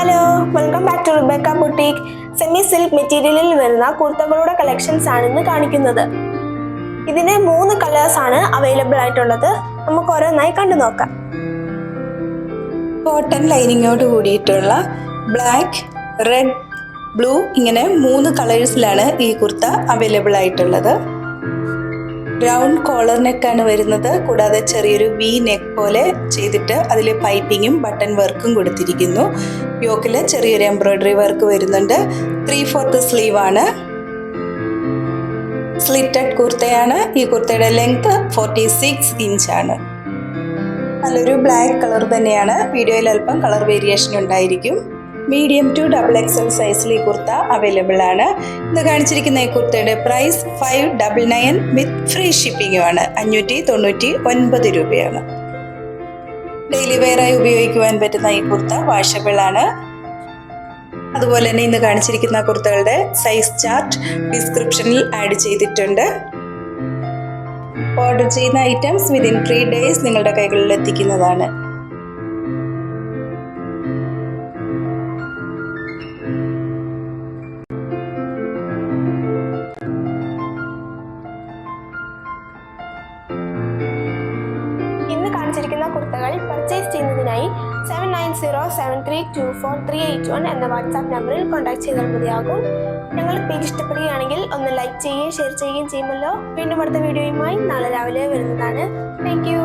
Hello, welcome back to Rebecca boutique. Semi silk മെറ്റീരിയലിൽ വരുന്ന കുർത്തകളുടെ collections ആണ് ഇന്ന് കാണിക്കുന്നത്. ഇതിന് 3 കളേഴ്സ് ആണ് അവൈലബിൾ ആയിട്ടുള്ളത്. നമുക്ക് ഓരോന്നായി കണ്ടു നോക്കാം. കോട്ടൺ ലൈനിങ്ങോട് കൂടിയിട്ടുള്ള ബ്ലാക്ക്, റെഡ്, ബ്ലൂ ഇങ്ങനെ 3 കളേഴ്സിലാണ് ഈ കുർത്ത അവൈലബിൾ ആയിട്ടുള്ളത്. റൗണ്ട് കോളർ നെക്കാണ് വരുന്നത്. കൂടാതെ ചെറിയൊരു വി നെക്ക് പോലെ ചെയ്തിട്ട് അതിൽ പൈപ്പിങ്ങും ബട്ടൺ വർക്കും കൊടുത്തിരിക്കുന്നു. യോക്കിൽ ചെറിയൊരു എംബ്രോയിഡറി വർക്ക് വരുന്നുണ്ട്. 3/4 സ്ലീവ് ആണ്. സ്ലിറ്റഡ് കുർത്തയാണ്. ഈ കുർത്തയുടെ ലെങ്ത് 46 ഇഞ്ചാണ്. നല്ലൊരു ബ്ലാക്ക് കളർ തന്നെയാണ്. വീഡിയോയിൽ അല്പം കളർ വേരിയേഷൻ ഉണ്ടായിരിക്കും. മീഡിയം ടു XXL സൈസിൽ ഈ കുർത്ത അവൈലബിൾ ആണ്. ഇന്ന് കാണിച്ചിരിക്കുന്ന ഈ കുർത്തയുടെ പ്രൈസ് 599 വിത്ത് ഫ്രീ ഷിപ്പിംഗുമാണ്. 599 രൂപയാണ്. ഡെയിലി വെയറായി ഉപയോഗിക്കുവാൻ പറ്റുന്ന ഈ കുർത്ത വാഷബിൾ ആണ്. അതുപോലെ തന്നെ ഇന്ന് കാണിച്ചിരിക്കുന്ന കുർത്തകളുടെ സൈസ് ചാർട്ട് ഡിസ്ക്രിപ്ഷനിൽ ആഡ് ചെയ്തിട്ടുണ്ട്. ഓർഡർ ചെയ്യുന്ന ഐറ്റംസ് വിതിൻ 3 days നിങ്ങളുടെ കൈകളിൽ എത്തിക്കുന്നതാണ്. ഇന്ന് കാണിച്ചിരിക്കുന്ന കുർത്തകൾ പർച്ചേസ് ചെയ്യുന്നതിനായി 7907324381 എന്ന വാട്സാപ്പ് നമ്പറിൽ കോൺടാക്ട് ചെയ്താൽ മതിയാകും. ഞങ്ങളുടെ പേജ് ഇഷ്ടപ്പെടുകയാണെങ്കിൽ ഒന്ന് ലൈക്ക് ചെയ്യുകയും ഷെയർ ചെയ്യുകയും ചെയ്യുമല്ലോ. വീണ്ടും അടുത്ത വീഡിയോയുമായി നാളെ രാവിലെ വരുന്നതാണ്. Thank you.